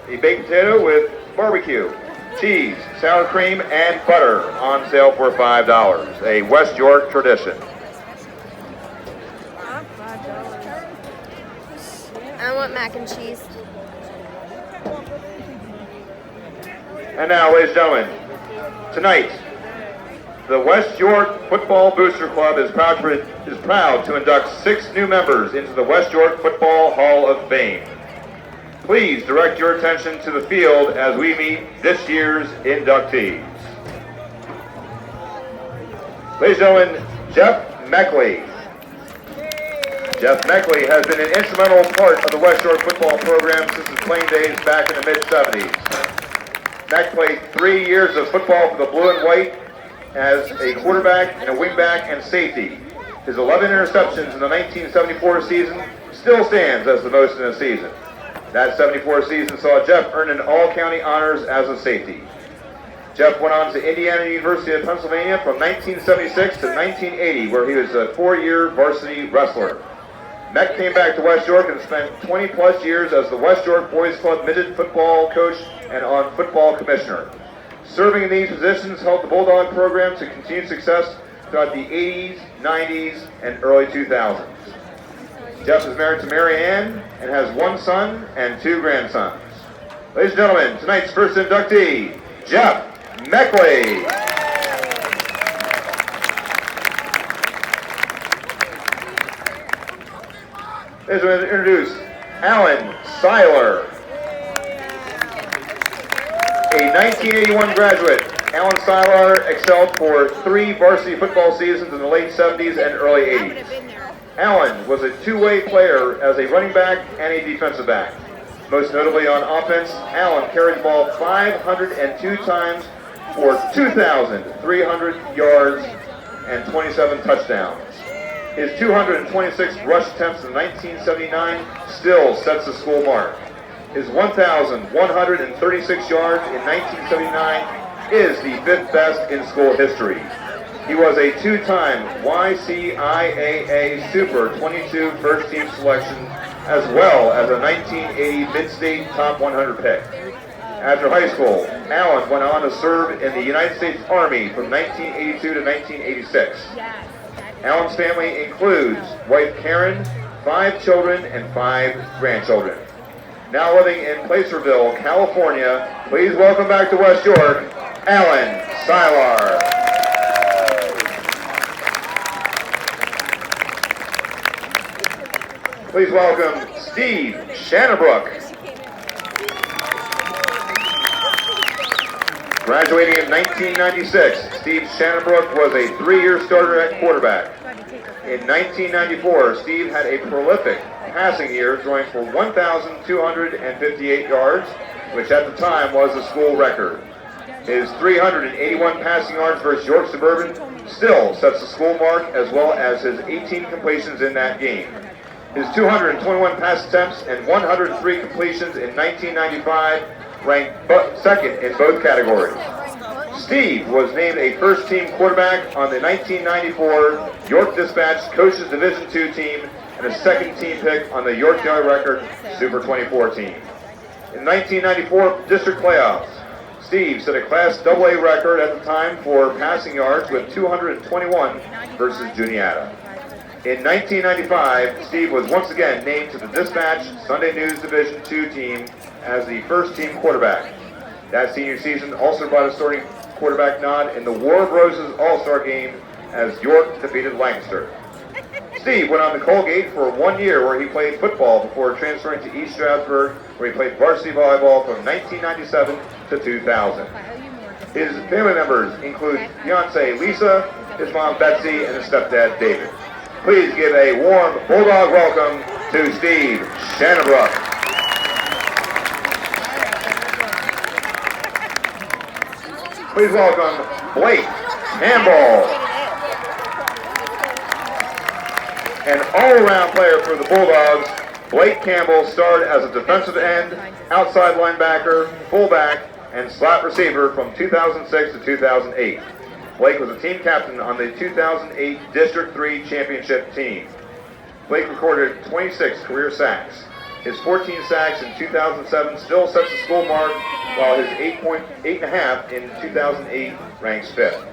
a baked potato with barbecue, cheese, sour cream, and butter on sale for $5. A West York tradition. I want mac and cheese. And now, ladies and gentlemen, tonight, the West York Football Booster Club is proud to induct 6 new members into the West York Football Hall of Fame. Please direct your attention to the field as we meet this year's inductees. Ladies and gentlemen, Jeff Meckley. Jeff Meckley has been an instrumental part of the West York football program since his playing days back in the mid-70s. Meck played 3 years of football for the Blue and White as a quarterback and a wingback and safety. His 11 interceptions in the 1974 season still stands as the most in a season. That 74 season saw Jeff earn an all-county honors as a safety. Jeff went on to Indiana University of Pennsylvania from 1976 to 1980, where he was a 4-year varsity wrestler. Meck came back to West York and spent 20-plus years as the West York Boys Club midget football coach and on football commissioner. Serving in these positions helped the Bulldog program to continued success throughout the 80s, 90s, and early 2000s. Jeff is married to Mary Ann and has 1 son and 2 grandsons. Ladies and gentlemen, tonight's first inductee, Jeff Meckley. Ladies and gentlemen, introduce Alan Siler. A 1981 graduate, Alan Siler excelled for 3 varsity football seasons in the late 70s and early 80s. Alan was a 2-way player as a running back and a defensive back. Most notably on offense, Alan carried the ball 502 times for 2,300 yards and 27 touchdowns. His 226 rush attempts in 1979 still sets the school mark. His 1,136 yards in 1979 is the 5th best in school history. He was a 2-time YCIAA Super 22 first team selection, as well as a 1980 Mid-State Top 100 pick. After high school, Allen went on to serve in the United States Army from 1982 to 1986. Allen's family includes wife Karen, 5 children, and 5 grandchildren. Now living in Placerville, California, please welcome back to West York, Alan Siler. Please welcome Steve Shannonbrook. Graduating in 1996, Steve Shannonbrook was a 3-year starter at quarterback. In 1994, Steve had a prolific passing year, throwing for 1,258 yards, which at the time was a school record. His 381 passing yards versus York Suburban still sets the school mark, as well as his 18 completions in that game. His 221 pass attempts and 103 completions in 1995 ranked second in both categories. Steve was named a first-team quarterback on the 1994 York Dispatch Coaches Division II team and a second-team pick on the York Daily Record Super 24 team. In 1994 district playoffs, Steve set a Class AA record at the time for passing yards with 221 versus Juniata. In 1995, Steve was once again named to the Dispatch Sunday News Division II team as the first-team quarterback. That senior season also brought a starting quarterback nod in the War of Roses All-Star game as York defeated Lancaster. Steve went on to Colgate for 1 year where he played football before transferring to East Stroudsburg, where he played varsity volleyball from 1997 to 2000. His family members include fiancée Lisa, his mom Betsy, and his stepdad David. Please give a warm Bulldog welcome to Steve Shannonbrook. Please welcome Blake Campbell. An all-around player for the Bulldogs, Blake Campbell starred as a defensive end, outside linebacker, fullback, and slot receiver from 2006 to 2008. Blake was a team captain on the 2008 District 3 championship team. Blake recorded 26 career sacks. His 14 sacks in 2007 still sets the school mark, while his 8.5 in 2008 ranks 5th.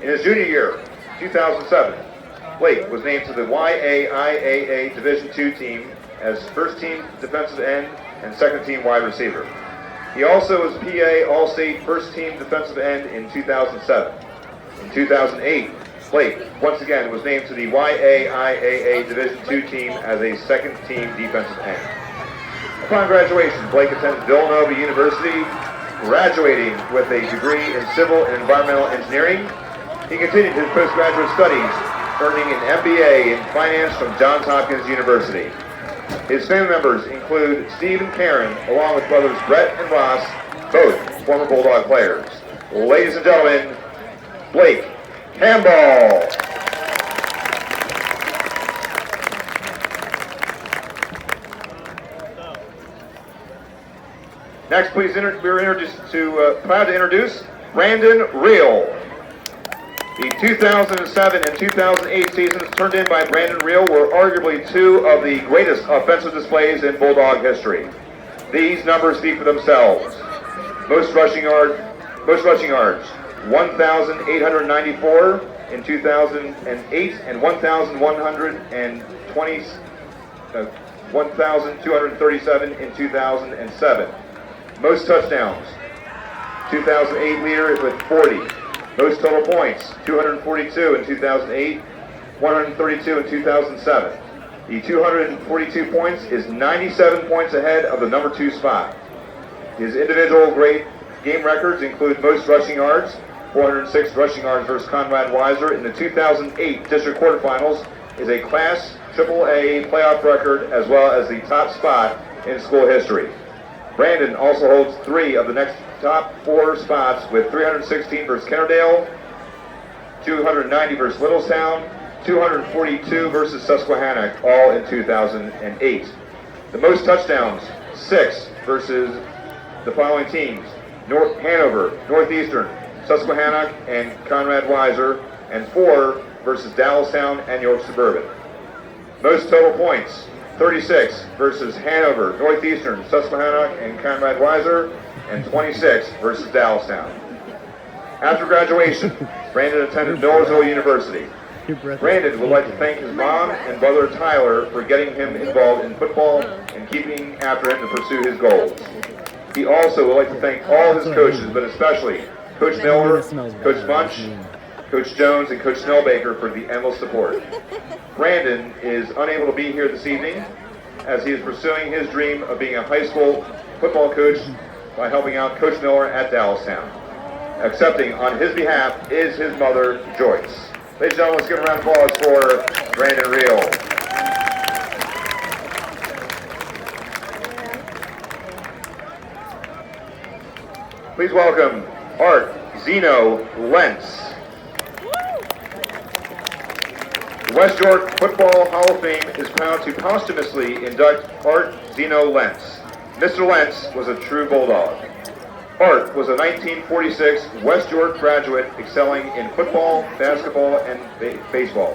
In his junior year, 2007, Blake was named to the YAIAA Division II team as first-team defensive end and second-team wide receiver. He also was PA All-State first-team defensive end in 2007. In 2008, Blake once again was named to the YAIAA Division II team as a second-team defensive end. Upon graduation, Blake attended Villanova University, graduating with a degree in civil and environmental engineering. He continued his postgraduate studies, earning an MBA in finance from Johns Hopkins University. His family members include Steve and Karen, along with brothers Brett and Ross, both former Bulldog players. Ladies and gentlemen, Blake Campbell. Next, please, we're proud to introduce Brandon Reel. The 2007 and 2008 seasons turned in by Brandon Reel were arguably two of the greatest offensive displays in Bulldog history. These numbers speak for themselves. Most rushing yards, 1,894 in 2008 and 1,237 in 2007. Most touchdowns, 2008 leader with 40. Most total points, 242 in 2008, 132 in 2007. The 242 points is 97 points ahead of the number 2 spot. His individual great game records include most rushing yards, 406 rushing yards versus Conrad Weiser in the 2008 district quarterfinals, is a Class AAA playoff record as well as the top spot in school history. Brandon also holds 3 of the next top 4 spots with 316 versus Kennerdale, 290 versus Littlestown, 242 versus Susquehannock, all in 2008. The most touchdowns, 6 versus the following teams: Hanover, Northeastern, Susquehannock, and Conrad Weiser, and 4 versus Dallastown and York Suburban. Most total points, 36 versus Hanover, Northeastern, Susquehannock, and Conrad Weiser, and 26 versus Dallastown. After graduation, Brandon attended Millersville University. Brandon would like to thank his mom and brother Tyler for getting him involved in football and keeping after him to pursue his goals. He also would like to thank all his coaches, but especially Coach Miller, Coach Bunch, Coach Jones, and Coach Snellbaker for the endless support. Brandon is unable to be here this evening as he is pursuing his dream of being a high school football coach by helping out Coach Miller at Dallastown. Accepting on his behalf is his mother, Joyce. Ladies and gentlemen, let's give a round of applause for Brandon Reel. Please welcome Art Zeno Lentz. The West York Football Hall of Fame is proud to posthumously induct Art Zeno Lentz. Mr. Lentz was a true Bulldog. Art was a 1946 West York graduate excelling in football, basketball, and baseball.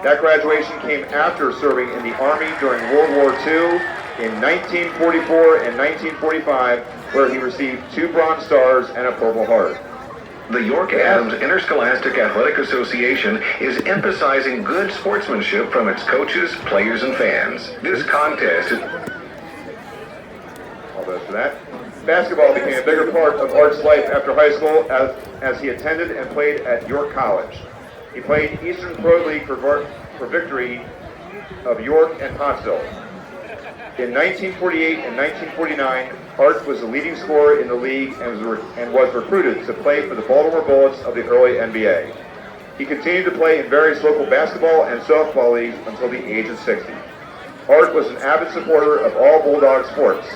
That graduation came after serving in the Army during World War II in 1944 and 1945, where he received 2 Bronze Stars and a Purple Heart. The York Adams Interscholastic Athletic Association is emphasizing good sportsmanship from its coaches, players, and fans. This contest is... All those for that. Basketball became a bigger part of Art's life after high school as he attended and played at York College. He played Eastern Pro League for Victory of York and Pottsville. In 1948 and 1949, Art was the leading scorer in the league and was recruited to play for the Baltimore Bullets of the early NBA. He continued to play in various local basketball and softball leagues until the age of 60. Art was an avid supporter of all Bulldog sports.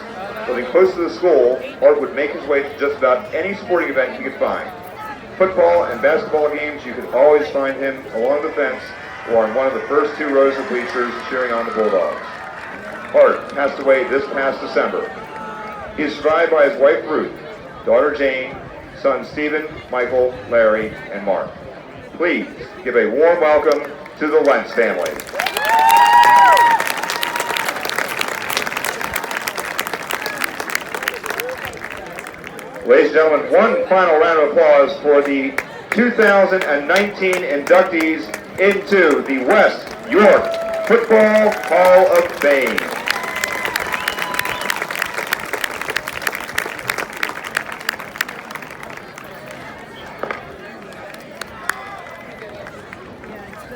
Living close to the school, Art would make his way to just about any sporting event he could find. Football and basketball games, you could always find him along the fence or on one of the first 2 rows of bleachers cheering on the Bulldogs. Art passed away this past December. He is survived by his wife Ruth, daughter Jane, sons Stephen, Michael, Larry, and Mark. Please give a warm welcome to the Lentz family. Ladies and gentlemen, one final round of applause for the 2019 inductees into the West York Football Hall of Fame.